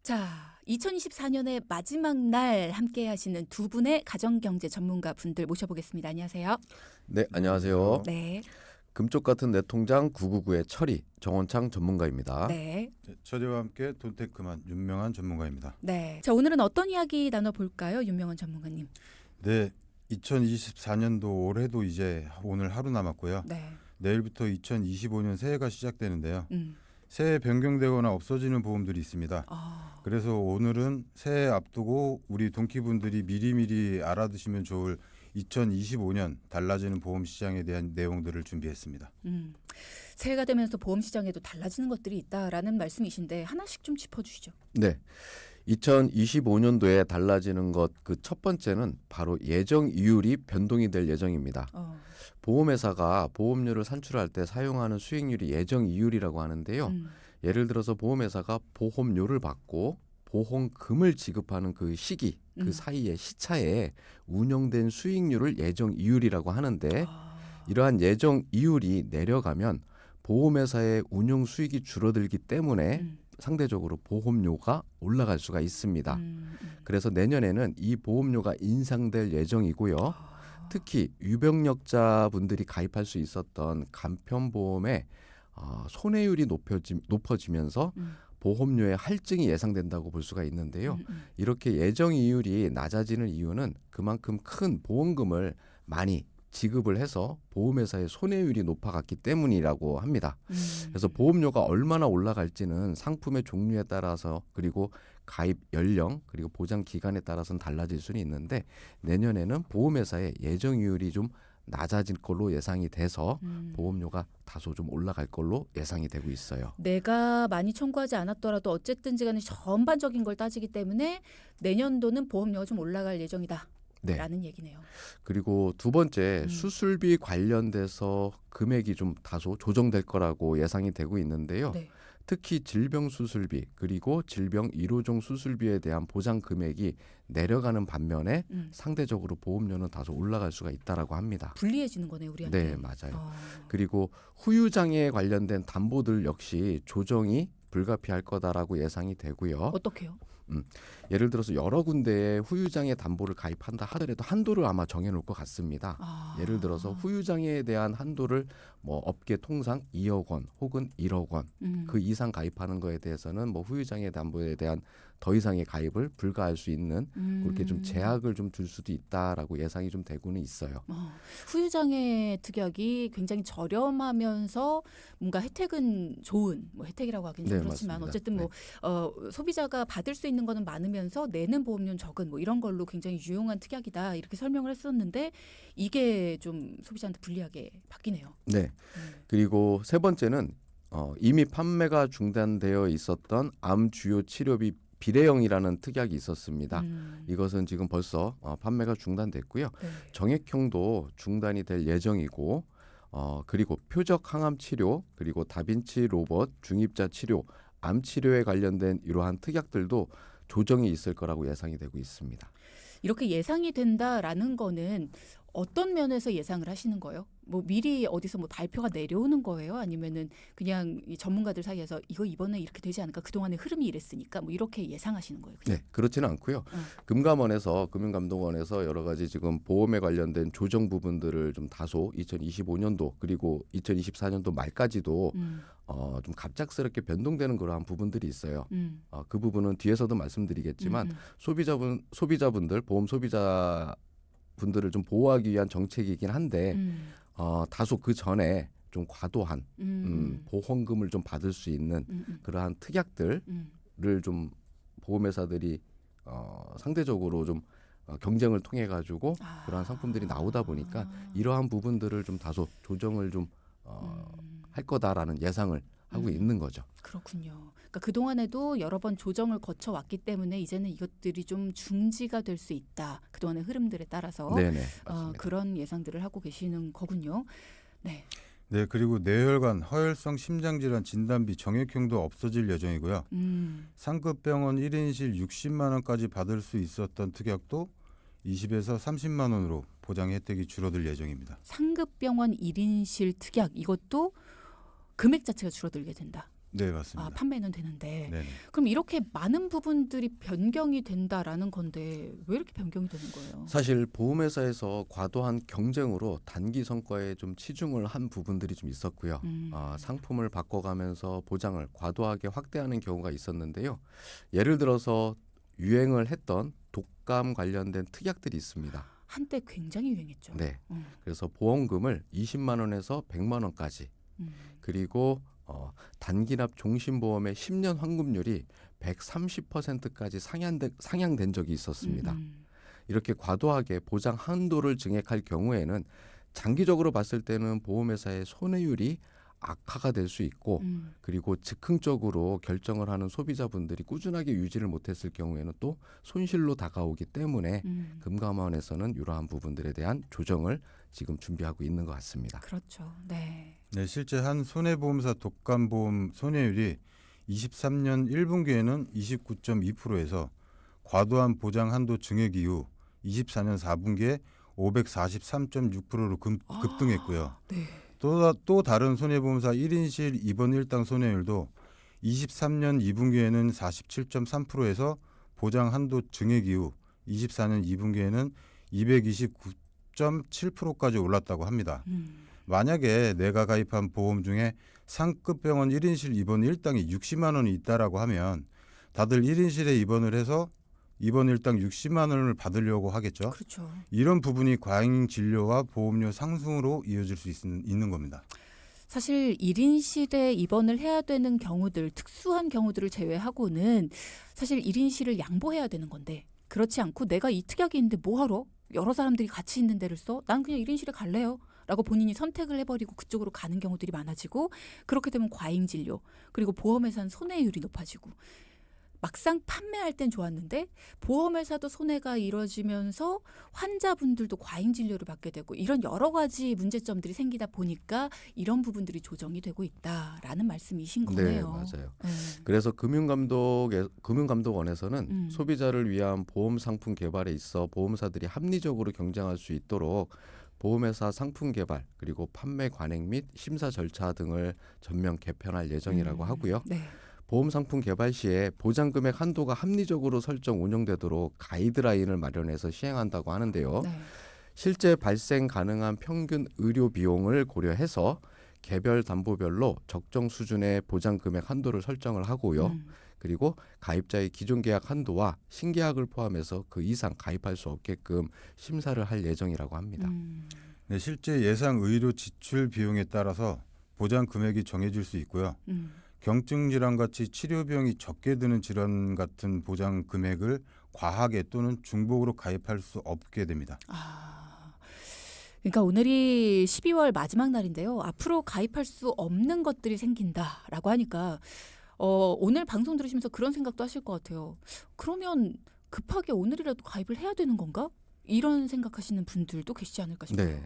자, 2024년의 마지막 날 함께 하시는 두 분의 가정경제 전문가 분들 모셔보겠습니다. 안녕하세요. 네, 안녕하세요. 네. 금쪽 같은 내 통장 999의 처리 정원창 전문가입니다. 네. 처리와 함께 돈테크만 윤명한 전문가입니다. 네. 자, 오늘은 어떤 이야기 나눠볼까요? 윤명한 전문가님. 네, 2024년도 올해도 이제 오늘 하루 남았고요. 네. 내일부터 2025년 새해가 시작되는데요. 새해 변경되거나 없어지는 보험들이 있습니다. 그래서 오늘은 새해 앞두고 우리 동키분들이 미리미리 알아두시면 좋을 2025년 달라지는 보험 시장에 대한 내용들을 준비했습니다. 새해가 되면서 보험 시장에도 달라지는 것들이 있다라는 말씀이신데 하나씩 좀 짚어주시죠. 네, 2025년도에 달라지는 것 그 첫 번째는 바로 예정 이율이 변동이 될 예정입니다. 보험회사가 보험료를 산출할 때 사용하는 수익률이 예정 이율이라고 하는데요. 예를 들어서 보험회사가 보험료를 받고 보험금을 지급하는 그 시기, 그 사이의 시차에 운영된 수익률을 예정 이율이라고 하는데 이러한 예정 이율이 내려가면 보험회사의 운용 수익이 줄어들기 때문에 상대적으로 보험료가 올라갈 수가 있습니다. 그래서 내년에는 이 보험료가 인상될 예정이고요. 특히 유병력자분들이 가입할 수 있었던 간편보험의 손해율이 높아지면서 보험료의 할증이 예상된다고 볼 수가 있는데요. 이렇게 예정 이율이 낮아지는 이유는 그만큼 큰 보험금을 많이 지급을 해서 보험회사의 손해율이 높아갔기 때문이라고 합니다. 그래서 보험료가 얼마나 올라갈지는 상품의 종류에 따라서 그리고 가입 연령 그리고 보장 기간에 따라서는 달라질 수는 있는데 내년에는 보험회사의 예정 이율이 좀 낮아질 걸로 예상이 돼서 보험료가 다소 좀 올라갈 걸로 예상이 되고 있어요. 내가 많이 청구하지 않았더라도 어쨌든지 간에 전반적인 걸 따지기 때문에 내년도는 보험료가 좀 올라갈 예정이다. 네. 라는 얘기네요. 그리고 두 번째 수술비 관련돼서 금액이 좀 다소 조정될 거라고 예상이 되고 있는데요. 네. 특히 질병 수술비 그리고 질병 1호종 수술비에 대한 보장 금액이 내려가는 반면에 상대적으로 보험료는 다소 올라갈 수가 있다라고 합니다. 불리해지는 거네요, 우리한테. 네, 맞아요. 그리고 후유장애에 관련된 담보들 역시 조정이 불가피할 거다라고 예상이 되고요. 어떻게요? 예를 들어서 여러 군데에 후유장애 담보를 가입한다 하더라도 한도를 아마 정해놓을 것 같습니다. 예를 들어서 후유장애에 대한 한도를 뭐 업계 통상 2억 원 혹은 1억 원 그 이상 가입하는 거에 대해서는 뭐 후유장애 담보에 대한 더 이상의 가입을 불가할 수 있는 그렇게 좀 제약을 좀 줄 수도 있다라고 예상이 좀 되고는 있어요. 후유장애 특약이 굉장히 저렴하면서 뭔가 혜택은 좋은 뭐 혜택이라고 하긴 좀 네, 그렇지만 맞습니다. 어쨌든 뭐 소비자가 받을 수 있는 거는 많으면서 내는 보험료는 적은 뭐 이런 걸로 굉장히 유용한 특약이다 이렇게 설명을 했었는데 이게 좀 소비자한테 불리하게 바뀌네요. 네. 그리고 세 번째는 이미 판매가 중단되어 있었던 암 주요 치료비 비례형이라는 특약이 있었습니다. 이것은 지금 벌써 판매가 중단됐고요. 네. 정액형도 중단이 될 예정이고 그리고 표적 항암 치료 그리고 다빈치 로봇 중입자 치료 암 치료에 관련된 이러한 특약들도 조정이 있을 거라고 예상이 되고 있습니다. 이렇게 예상이 된다라는 거는 어떤 면에서 예상을 하시는 거예요? 뭐 미리 어디서 뭐 발표가 내려오는 거예요? 아니면은 그냥 이 전문가들 사이에서 이거 이번에 이렇게 되지 않을까? 그동안의 흐름이 이랬으니까 뭐 이렇게 예상하시는 거예요? 그냥? 네, 그렇지는 않고요. 금감원에서 금융감독원에서 여러 가지 지금 보험에 관련된 조정 부분들을 좀 다소 2025년도 그리고 2024년도 말까지도 좀 갑작스럽게 변동되는 그러한 부분들이 있어요. 그 부분은 뒤에서도 말씀드리겠지만 소비자분들 보험 소비자 분들을 좀 보호하기 위한 정책이긴 한데 다소 그 전에 좀 과도한 보험금을 좀 받을 수 있는 그러한 특약들을 좀 보험회사들이 상대적으로 좀 경쟁을 통해 가지고 그러한 상품들이 나오다 보니까 이러한 부분들을 좀 다소 조정을 좀 할 거다라는 예상을 하고 있는 거죠. 그렇군요. 그러니까 그동안에도 여러 번 조정을 거쳐왔기 때문에 이제는 이것들이 좀 중지가 될 수 있다. 그동안의 흐름들에 따라서 네네, 맞습니다. 그런 예상들을 하고 계시는 거군요. 네. 네, 그리고 뇌혈관, 허혈성 심장질환 진단비 정액형도 없어질 예정이고요. 상급병원 1인실 60만 원까지 받을 수 있었던 특약도 20에서 30만 원으로 보장 혜택이 줄어들 예정입니다. 상급병원 1인실 특약 이것도 금액 자체가 줄어들게 된다. 네, 맞습니다. 판매는 되는데. 네네. 그럼 이렇게 많은 부분들이 변경이 된다라는 건데 왜 이렇게 변경이 되는 거예요? 사실 보험회사에서 과도한 경쟁으로 단기 성과에 좀 치중을 한 부분들이 좀 있었고요. 상품을 바꿔가면서 보장을 과도하게 확대하는 경우가 있었는데요. 예를 들어서 유행을 했던 독감 관련된 특약들이 있습니다. 한때 굉장히 유행했죠. 네. 그래서 보험금을 20만 원에서 100만 원까지 그리고 단기납 종신보험의 10년 환급률이 130%까지 상향된 적이 있었습니다. 이렇게 과도하게 보장 한도를 증액할 경우에는 장기적으로 봤을 때는 보험회사의 손해율이 악화가 될 수 있고 그리고 즉흥적으로 결정을 하는 소비자분들이 꾸준하게 유지를 못했을 경우에는 또 손실로 다가오기 때문에 금감원에서는 이러한 부분들에 대한 조정을 지금 준비하고 있는 것 같습니다. 그렇죠. 네. 네, 실제 한 손해보험사 독감보험 손해율이 23년 1분기에는 29.2%에서 과도한 보장 한도 증액 이후 24년 4분기에 543.6%로 급등했고요. 네. 또 다른 손해보험사 1인실 입원 일당 손해율도 23년 2분기에는 47.3%에서 보장 한도 증액 이후 24년 2분기에는 229.7%까지 올랐다고 합니다. 만약에 내가 가입한 보험 중에 상급 병원 1인실 입원 일당이 60만 원이 있다라고 하면 다들 1인실에 입원을 해서 입원 일당 60만 원을 받으려고 하겠죠. 그렇죠. 이런 부분이 과잉 진료와 보험료 상승으로 이어질 수 있는 겁니다. 사실 1인실에 입원을 해야 되는 경우들, 특수한 경우들을 제외하고는 사실 1인실을 양보해야 되는 건데 그렇지 않고 내가 이 특약이 있는데 뭐하러? 여러 사람들이 같이 있는 데를 써? 난 그냥 1인실에 갈래요. 라고 본인이 선택을 해버리고 그쪽으로 가는 경우들이 많아지고 그렇게 되면 과잉 진료 그리고 보험회사는 손해율이 높아지고 막상 판매할 땐 좋았는데 보험회사도 손해가 이뤄지면서 환자분들도 과잉 진료를 받게 되고 이런 여러 가지 문제점들이 생기다 보니까 이런 부분들이 조정이 되고 있다라는 말씀이신 거네요. 네, 맞아요. 그래서 금융감독원에서는 소비자를 위한 보험 상품 개발에 있어 보험사들이 합리적으로 경쟁할 수 있도록 보험회사 상품 개발 그리고 판매 관행 및 심사 절차 등을 전면 개편할 예정이라고 하고요. 네. 보험 상품 개발 시에 보장 금액 한도가 합리적으로 설정 운영되도록 가이드라인을 마련해서 시행한다고 하는데요. 네. 실제 발생 가능한 평균 의료 비용을 고려해서 개별 담보별로 적정 수준의 보장 금액 한도를 설정을 하고요. 그리고 가입자의 기존 계약 한도와 신계약을 포함해서 그 이상 가입할 수 없게끔 심사를 할 예정이라고 합니다. 네, 실제 예상 의료 지출 비용에 따라서 보장 금액이 정해질 수 있고요. 경증 질환 같이 치료 비용이 적게 드는 질환 같은 보장 금액을 과하게 또는 중복으로 가입할 수 없게 됩니다. 그러니까 오늘이 12월 마지막 날인데요. 앞으로 가입할 수 없는 것들이 생긴다라고 하니까 오늘 방송 들으시면서 그런 생각도 하실 것 같아요. 그러면 급하게 오늘이라도 가입을 해야 되는 건가? 이런 생각하시는 분들도 계시지 않을까 싶어요. 네,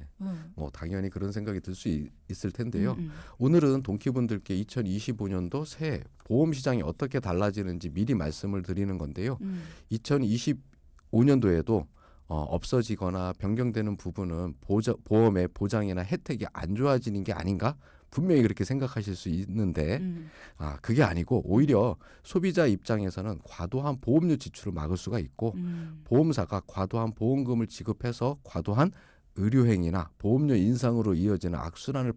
당연히 그런 생각이 들 수 있을 텐데요. 오늘은 동키분들께 2025년도 새해 보험 시장이 어떻게 달라지는지 미리 말씀을 드리는 건데요. 2025년도에도 없어지거나 변경되는 부분은 보험의 보장이나 혜택이 안 좋아지는 게 아닌가? 분명히 그렇게 생각하실 수 있는데 그게 아니고 오히려 소비자 입장에서는 과도한 보험료 지출을 막을 수가 있고 보험사가 과도한 보험금을 지급해서 과도한 의료행위나 보험료 인상으로 이어지는 악순환을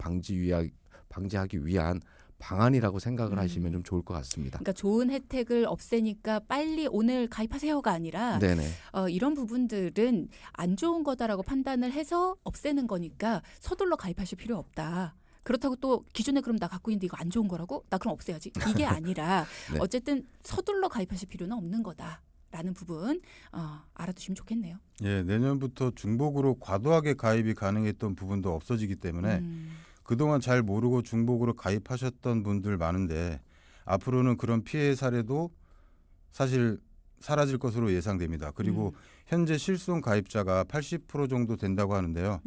방지하기 위한 방안이라고 생각을 하시면 좀 좋을 것 같습니다. 그러니까 좋은 혜택을 없애니까 빨리 오늘 가입하세요가 아니라 네네. 이런 부분들은 안 좋은 거다라고 판단을 해서 없애는 거니까 서둘러 가입하실 필요 없다. 그렇다고 또 기존에 그럼 나 갖고 있는데 이거 안 좋은 거라고? 나 그럼 없애야지. 이게 아니라 네. 어쨌든 서둘러 가입하실 필요는 없는 거다라는 부분 알아두시면 좋겠네요. 예, 내년부터 중복으로 과도하게 가입이 가능했던 부분도 없어지기 때문에 그동안 잘 모르고 중복으로 가입하셨던 분들 많은데 앞으로는 그런 피해 사례도 사실 사라질 것으로 예상됩니다. 그리고 현재 실손 가입자가 80% 정도 된다고 하는데요.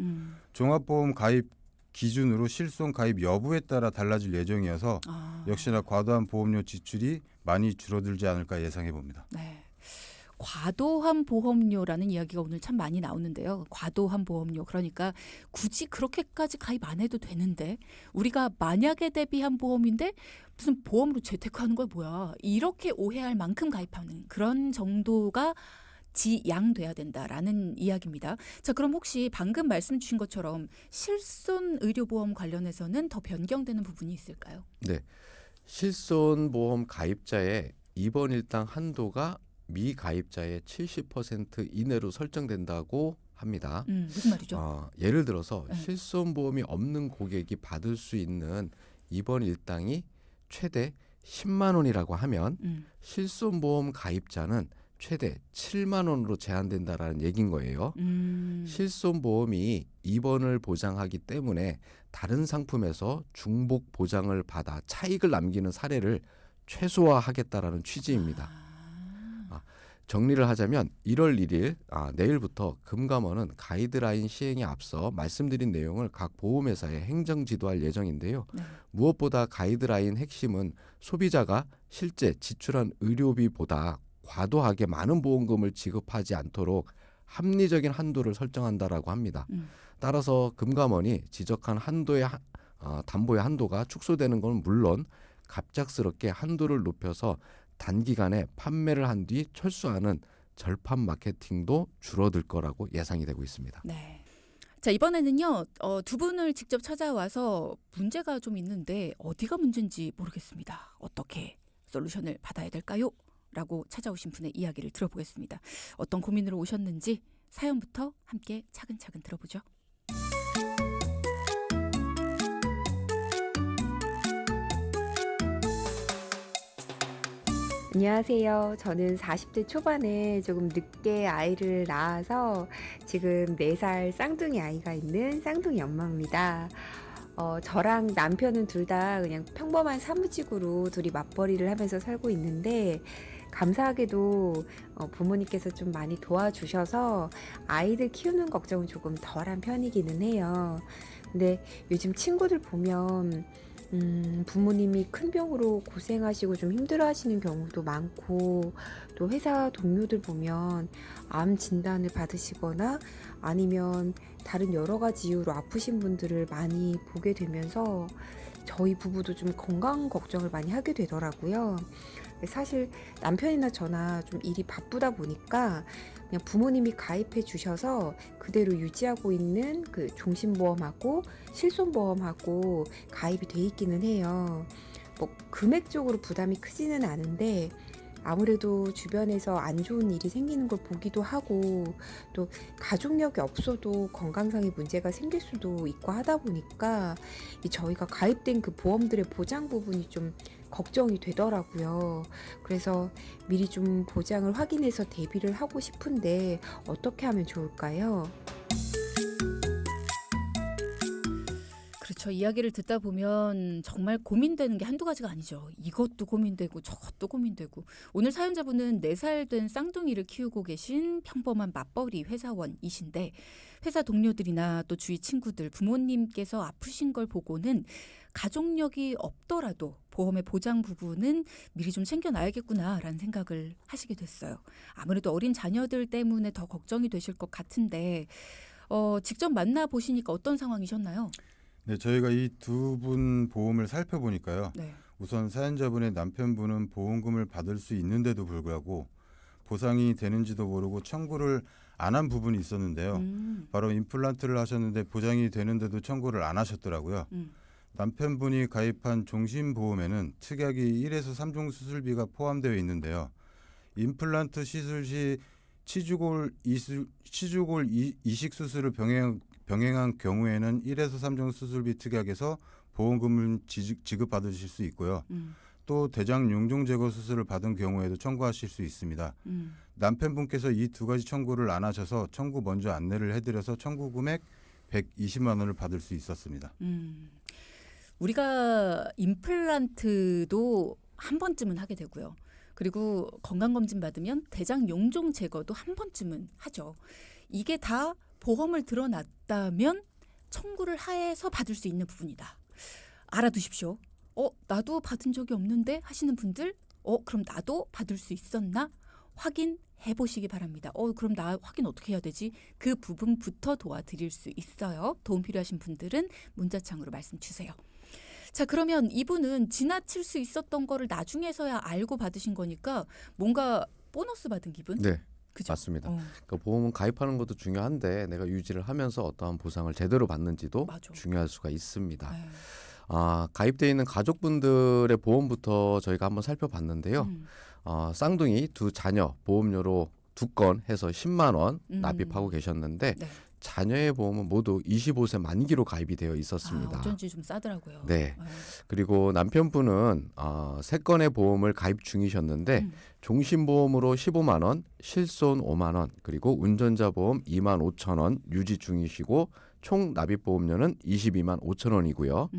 종합보험 가입 기준으로 실손 가입 여부에 따라 달라질 예정이어서 역시나 과도한 보험료 지출이 많이 줄어들지 않을까 예상해 봅니다. 네. 과도한 보험료라는 이야기가 오늘 참 많이 나오는데요. 과도한 보험료. 그러니까 굳이 그렇게까지 가입 안 해도 되는데 우리가 만약에 대비한 보험인데 무슨 보험으로 재테크하는 거야 뭐야. 이렇게 오해할 만큼 가입하는 그런 정도가 지양돼야 된다라는 이야기입니다. 자, 그럼 혹시 방금 말씀 주신 것처럼 실손 의료보험 관련해서는 더 변경되는 부분이 있을까요? 네. 실손보험 가입자의 입원 일당 한도가 미가입자의 70% 이내로 설정된다고 합니다. 무슨 말이죠? 예를 들어서 네. 실손보험이 없는 고객이 받을 수 있는 입원 일당이 최대 10만 원이라고 하면 실손보험 가입자는 최대 7만 원으로 제한된다라는 얘기인 거예요. 실손보험이 입원을 보장하기 때문에 다른 상품에서 중복 보장을 받아 차익을 남기는 사례를 최소화하겠다라는 취지입니다. 정리를 하자면 1월 1일 내일부터 금감원은 가이드라인 시행에 앞서 말씀드린 내용을 각 보험회사에 행정지도할 예정인데요. 네. 무엇보다 가이드라인 핵심은 소비자가 실제 지출한 의료비보다 과도하게 많은 보험금을 지급하지 않도록 합리적인 한도를 설정한다라고 합니다. 따라서 금감원이 지적한 한도의 담보의 한도가 축소되는 건 물론 갑작스럽게 한도를 높여서 단기간에 판매를 한 뒤 철수하는 절판 마케팅도 줄어들 거라고 예상이 되고 있습니다. 네. 자, 이번에는요. 두 분을 직접 찾아와서 문제가 좀 있는데 어디가 문제인지 모르겠습니다. 어떻게 솔루션을 받아야 될까요? 라고 찾아오신 분의 이야기를 들어보겠습니다. 어떤 고민으로 오셨는지 사연부터 함께 차근차근 들어보죠. 안녕하세요. 저는 40대 초반에 조금 늦게 아이를 낳아서 지금 4살 쌍둥이 아이가 있는 쌍둥이 엄마입니다. 저랑 남편은 둘 다 그냥 평범한 사무직으로 둘이 맞벌이를 하면서 살고 있는데 감사하게도 부모님께서 좀 많이 도와주셔서 아이들 키우는 걱정은 조금 덜한 편이기는 해요. 근데 요즘 친구들 보면 부모님이 큰 병으로 고생하시고 좀 힘들어하시는 경우도 많고 또 회사 동료들 보면 암 진단을 받으시거나 아니면 다른 여러 가지 이유로 아프신 분들을 많이 보게 되면서 저희 부부도 좀 건강 걱정을 많이 하게 되더라고요. 사실 남편이나 저나 좀 일이 바쁘다 보니까 그냥 부모님이 가입해 주셔서 그대로 유지하고 있는 그 종신보험하고 실손보험하고 가입이 돼 있기는 해요. 뭐 금액적으로 부담이 크지는 않은데 아무래도 주변에서 안 좋은 일이 생기는 걸 보기도 하고 또 가족력이 없어도 건강상의 문제가 생길 수도 있고 하다 보니까 저희가 가입된 그 보험들의 보장 부분이 좀 걱정이 되더라고요. 그래서 미리 좀 보장을 확인해서 대비를 하고 싶은데 어떻게 하면 좋을까요? 그렇죠. 이야기를 듣다 보면 정말 고민되는 게 한두 가지가 아니죠. 이것도 고민되고 저것도 고민되고. 오늘 사연자분은 4살 된 쌍둥이를 키우고 계신 평범한 맞벌이 회사원이신데 회사 동료들이나 또 주위 친구들, 부모님께서 아프신 걸 보고는 가족력이 없더라도 보험의 보장 부분은 미리 좀 챙겨놔야겠구나라는 생각을 하시게 됐어요. 아무래도 어린 자녀들 때문에 더 걱정이 되실 것 같은데 직접 만나보시니까 어떤 상황이셨나요? 네, 저희가 이 두 분 보험을 살펴보니까요. 네. 우선 사연자분의 남편분은 보험금을 받을 수 있는데도 불구하고 보상이 되는지도 모르고 청구를 안 한 부분이 있었는데요. 바로 임플란트를 하셨는데 보장이 되는데도 청구를 안 하셨더라고요. 남편분이 가입한 종신보험에는 특약이 1에서 3종 수술비가 포함되어 있는데요. 임플란트 시술 시 치주골 이식 수술을 병행한 경우에는 1에서 3종 수술비 특약에서 보험금을 지급받으실 수 있고요. 또 대장 용종 제거 수술을 받은 경우에도 청구하실 수 있습니다. 남편분께서 이 두 가지 청구를 안 하셔서 청구 먼저 안내를 해드려서 청구 금액 120만 원을 받을 수 있었습니다. 우리가 임플란트도 한 번쯤은 하게 되고요. 그리고 건강검진 받으면 대장 용종 제거도 한 번쯤은 하죠. 이게 다 보험을 들어놨다면 청구를 해서 받을 수 있는 부분이다. 알아두십시오. 나도 받은 적이 없는데 하시는 분들, 그럼 나도 받을 수 있었나? 확인해 보시기 바랍니다. 그럼 나 확인 어떻게 해야 되지? 그 부분부터 도와드릴 수 있어요. 도움 필요하신 분들은 문자창으로 말씀 주세요. 자, 그러면 이분은 지나칠 수 있었던 거를 나중에서야 알고 받으신 거니까 뭔가 보너스 받은 기분? 네. 그죠? 맞습니다. 그러니까 보험은 가입하는 것도 중요한데 내가 유지를 하면서 어떠한 보상을 제대로 받는지도 맞아. 중요할 수가 있습니다. 에이. 가입되어 있는 가족분들의 보험부터 저희가 한번 살펴봤는데요. 쌍둥이 두 자녀 보험료로 2건 해서 10만 원 납입하고 계셨는데 네. 자녀의 보험은 모두 25세 만기로 가입이 되어 있었습니다. 어쩐지 좀 싸더라고요. 네. 그리고 남편분은 3건의 보험을 가입 중이셨는데 종신보험으로 15만 원, 실손 5만 원, 그리고 운전자 보험 2만 5천 원 유지 중이시고 총 납입 보험료는 22만 5천 원이고요.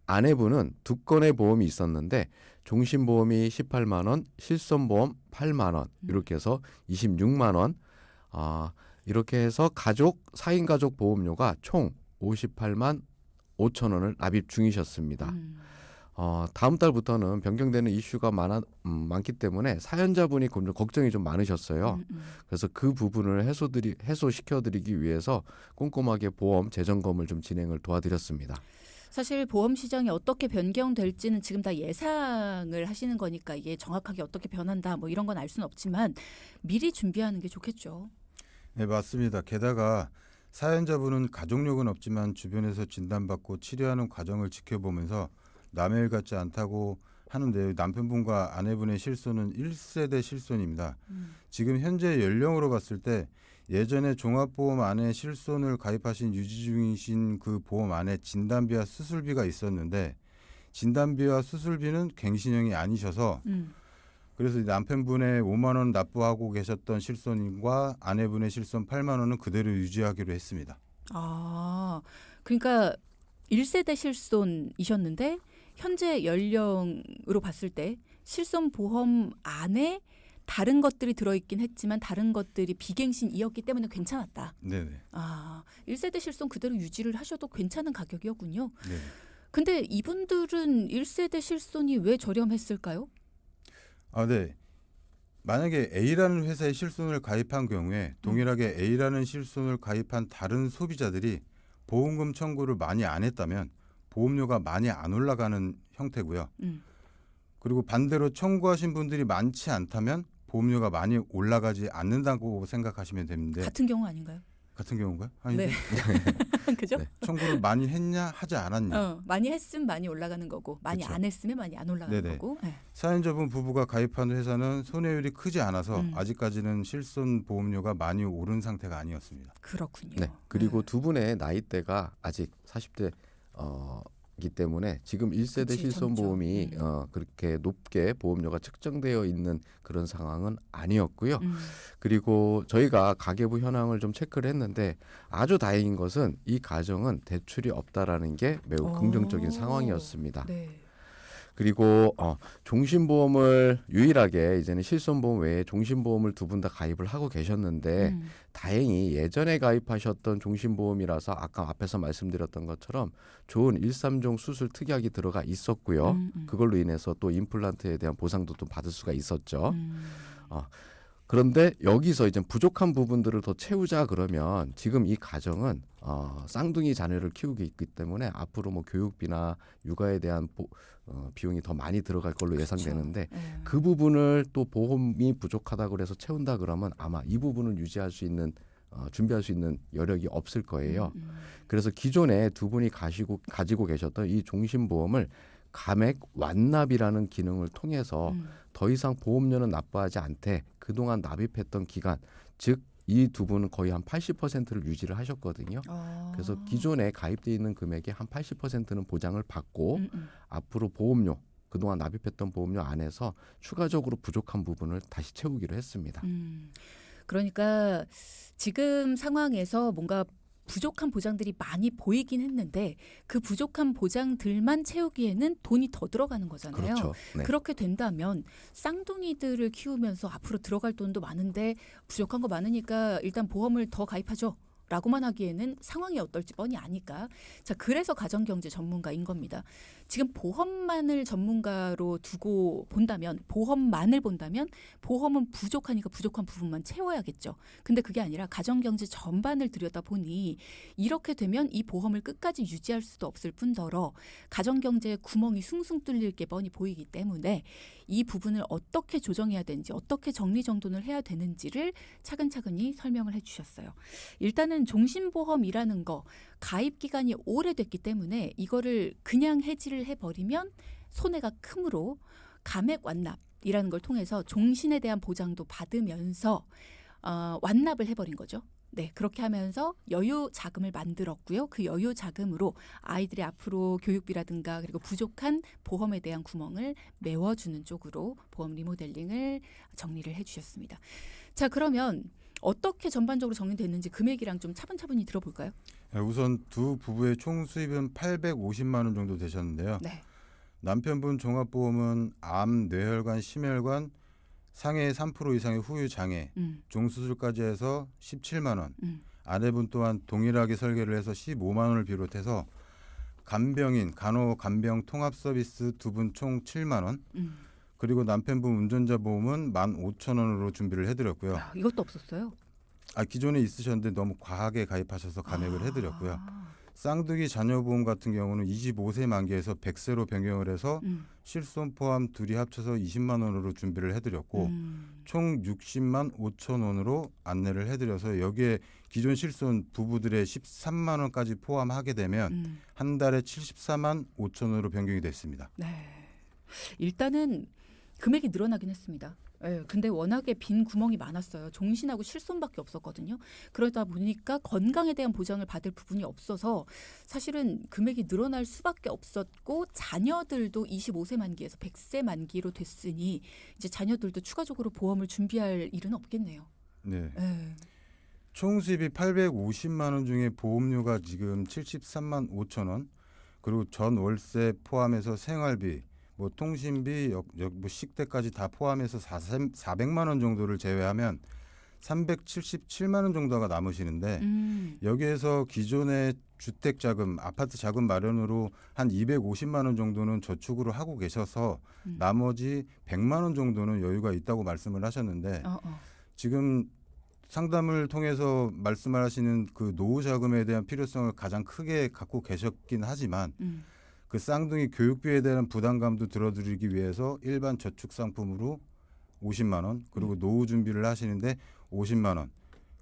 아내분은 2건의 보험이 있었는데 종신보험이 18만 원, 실손보험 8만 원 이렇게 해서 26만 원. 이렇게 해서 4인 가족 보험료가 총 58만 5천 원을 납입 중이셨습니다. 다음 달부터는 변경되는 이슈가 많기 때문에 사연자분이 좀 걱정이 좀 많으셨어요. 그래서 그 부분을 해소시켜드리기 위해서 꼼꼼하게 보험 재점검을 좀 진행을 도와드렸습니다. 사실 보험 시장이 어떻게 변경될지는 지금 다 예상을 하시는 거니까 이게 정확하게 어떻게 변한다 뭐 이런 건 알 수는 없지만 미리 준비하는 게 좋겠죠. 네, 맞습니다. 게다가 사연자분은 가족력은 없지만 주변에서 진단받고 치료하는 과정을 지켜보면서 남의 일 같지 않다고 하는데 남편분과 아내분의 실손은 1세대 실손입니다. 지금 현재 연령으로 봤을 때 예전에 종합보험 안에 실손을 가입하신 유지 중이신 그 보험 안에 진단비와 수술비가 있었는데 진단비와 수술비는 갱신형이 아니셔서 그래서 남편분의 5만 원 납부하고 계셨던 실손과 아내분의 실손 8만 원은 그대로 유지하기로 했습니다. 그러니까 1세대 실손이셨는데 현재 연령으로 봤을 때 실손 보험 안에 다른 것들이 들어있긴 했지만 다른 것들이 비갱신이었기 때문에 괜찮았다. 네네. 1세대 실손 그대로 유지를 하셔도 괜찮은 가격이었군요. 네. 근데 이분들은 1세대 실손이 왜 저렴했을까요? 네. 만약에 A라는 회사에 실손을 가입한 경우에 동일하게 A라는 실손을 가입한 다른 소비자들이 보험금 청구를 많이 안 했다면 보험료가 많이 안 올라가는 형태고요. 그리고 반대로 청구하신 분들이 많지 않다면 보험료가 많이 올라가지 않는다고 생각하시면 되는데 같은 경우 아닌가요? 같은 경우인가요? 네. 그죠? 네. 청구를 많이 했냐 하지 않았냐. 많이 했으면 많이 올라가는 거고 많이 그쵸. 안 했으면 많이 안 올라가는 네네. 거고. 네. 사연자분 부부가 가입한 회사는 손해율이 크지 않아서 아직까지는 실손 보험료가 많이 오른 상태가 아니었습니다. 그렇군요. 네. 그리고 두 분의 나이대가 아직 40대 기 때문에 지금 1세대 그치, 실손 젊죠. 보험이 그렇게 높게 보험료가 책정되어 있는 그런 상황은 아니었고요. 그리고 저희가 가계부 현황을 좀 체크를 했는데 아주 다행인 것은 이 가정은 대출이 없다라는 게 매우 긍정적인 상황이었습니다. 네. 그리고 종신보험을 유일하게 이제는 실손보험 외에 종신보험을 두 분 다 가입을 하고 계셨는데 다행히 예전에 가입하셨던 종신보험이라서 아까 앞에서 말씀드렸던 것처럼 좋은 1~3종 수술 특약이 들어가 있었고요. 그걸로 인해서 또 임플란트에 대한 보상도 또 받을 수가 있었죠. 그런데 여기서 이제 부족한 부분들을 더 채우자 그러면 지금 이 가정은 쌍둥이 자녀를 키우고 있기 때문에 앞으로 뭐 교육비나 육아에 대한 비용이 더 많이 들어갈 걸로 예상되는데 그 부분을 또 보험이 부족하다고 그래서 채운다 그러면 아마 이 부분을 유지할 수 있는 준비할 수 있는 여력이 없을 거예요. 그래서 기존에 두 분이 가지고 계셨던 이 종신보험을 감액 완납이라는 기능을 통해서 더 이상 보험료는 납부하지 않되 그동안 납입했던 기간, 즉 이 두 분은 거의 한 80%를 유지를 하셨거든요. 그래서 기존에 가입돼 있는 금액의 한 80%는 보장을 받고 앞으로 보험료, 그동안 납입했던 보험료 안에서 추가적으로 부족한 부분을 다시 채우기로 했습니다. 그러니까 지금 상황에서 뭔가 부족한 보장들이 많이 보이긴 했는데 그 부족한 보장들만 채우기에는 돈이 더 들어가는 거잖아요. 그렇죠. 네. 그렇게 된다면 쌍둥이들을 키우면서 앞으로 들어갈 돈도 많은데 부족한 거 많으니까 일단 보험을 더 가입하죠. 라고만 하기에는 상황이 어떨지 뻔히 아니까. 자, 그래서 가정경제 전문가인 겁니다. 지금 보험만을 전문가로 두고 본다면, 보험만을 본다면 보험은 부족하니까 부족한 부분만 채워야겠죠. 근데 그게 아니라 가정경제 전반을 들여다보니 이렇게 되면 이 보험을 끝까지 유지할 수도 없을 뿐더러 가정경제의 구멍이 숭숭 뚫릴 게 뻔히 보이기 때문에 이 부분을 어떻게 조정해야 되는지, 어떻게 정리정돈을 해야 되는지를 차근차근히 설명을 해주셨어요. 일단은 종신보험이라는 거 가입 기간이 오래됐기 때문에 이거를 그냥 해지를 해버리면 손해가 크므로 감액 완납이라는 걸 통해서 종신에 대한 보장도 받으면서 완납을 해버린 거죠. 네, 그렇게 하면서 여유 자금을 만들었고요. 그 여유 자금으로 아이들의 앞으로 교육비라든가 그리고 부족한 보험에 대한 구멍을 메워주는 쪽으로 보험 리모델링을 정리를 해주셨습니다. 자, 그러면 어떻게 전반적으로 정리됐는지 금액이랑 좀 차분차분히 들어볼까요? 네, 우선 두 부부의 총 수입은 850만 원 정도 되셨는데요. 네. 남편분 종합보험은 암, 뇌혈관, 심혈관, 상해 3% 이상의 후유 장애, 종수술까지 해서 17만 원. 아내분 또한 동일하게 설계를 해서 15만 원을 비롯해서 간병인, 간호-간병 통합 서비스 두 분 총 7만 원. 그리고 남편분 운전자 보험은 15,000원으로 준비를 해드렸고요. 이것도 없었어요? 기존에 있으셨는데 너무 과하게 가입하셔서 감액을 해드렸고요. 쌍둥이 자녀보험 같은 경우는 25세 만기에서 100세로 변경을 해서 실손 포함 둘이 합쳐서 20만 원으로 준비를 해드렸고 총 60만 5천 원으로 안내를 해드려서 여기에 기존 실손 부부들의 13만 원까지 포함하게 되면 한 달에 74만 5천 원으로 변경이 됐습니다. 네. 일단은 금액이 늘어나긴 했습니다. 네, 근데 워낙에 빈 구멍이 많았어요. 종신하고 실손밖에 없었거든요. 그러다 보니까 건강에 대한 보장을 받을 부분이 없어서 사실은 금액이 늘어날 수밖에 없었고 자녀들도 25세 만기에서 100세 만기로 됐으니 이제 자녀들도 추가적으로 보험을 준비할 일은 없겠네요. 네. 네. 총 수입이 850만 원 중에 보험료가 지금 73만 5천 원, 그리고 전 월세 포함해서 생활비, 뭐 통신비, 뭐 식대까지 다 포함해서 400만 원 정도를 제외하면 377만 원 정도가 남으시는데 여기에서 기존의 주택 자금, 아파트 자금 마련으로 한 250만 원 정도는 저축으로 하고 계셔서 나머지 100만 원 정도는 여유가 있다고 말씀을 하셨는데 지금 상담을 통해서 말씀하시는 그 노후 자금에 대한 필요성을 가장 크게 갖고 계셨긴 하지만 그 쌍둥이 교육비에 대한 부담감도 들어드리기 위해서 일반 저축 상품으로 50만 원, 그리고 노후 준비를 하시는데 50만 원.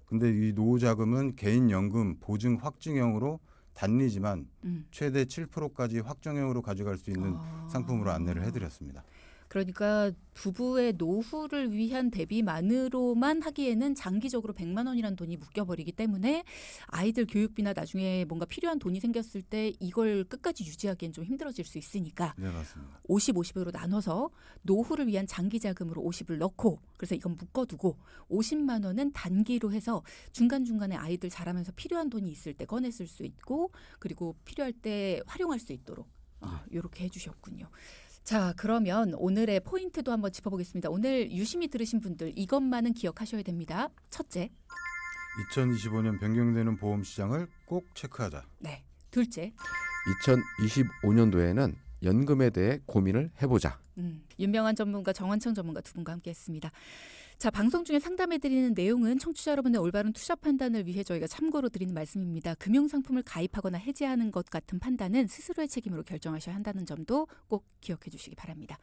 근데 이 노후 자금은 개인연금 보증 확증형으로 단리지만 최대 7%까지 확정형으로 가져갈 수 있는 상품으로 안내를 해드렸습니다. 그러니까 부부의 노후를 위한 대비만으로만 하기에는 장기적으로 100만 원이라는 돈이 묶여버리기 때문에 아이들 교육비나 나중에 뭔가 필요한 돈이 생겼을 때 이걸 끝까지 유지하기엔 좀 힘들어질 수 있으니까 네, 맞습니다. 50, 50으로 나눠서 노후를 위한 장기 자금으로 50을 넣고 그래서 이건 묶어두고 50만 원은 단기로 해서 중간중간에 아이들 자라면서 필요한 돈이 있을 때 꺼내 쓸 수 있고 그리고 필요할 때 활용할 수 있도록 이렇게 해주셨군요. 자, 그러면 오늘의 포인트도 한번 짚어보겠습니다. 오늘 유심히 들으신 분들 이것만은 기억하셔야 됩니다. 첫째. 2025년 변경되는 보험 시장을 꼭 체크하자. 네. 둘째. 2025년도에는 연금에 대해 고민을 해보자. 윤명한 전문가, 정원창 전문가 두 분과 함께했습니다. 자, 방송 중에 상담해드리는 내용은 청취자 여러분의 올바른 투자 판단을 위해 저희가 참고로 드리는 말씀입니다. 금융상품을 가입하거나 해지하는 것 같은 판단은 스스로의 책임으로 결정하셔야 한다는 점도 꼭 기억해 주시기 바랍니다.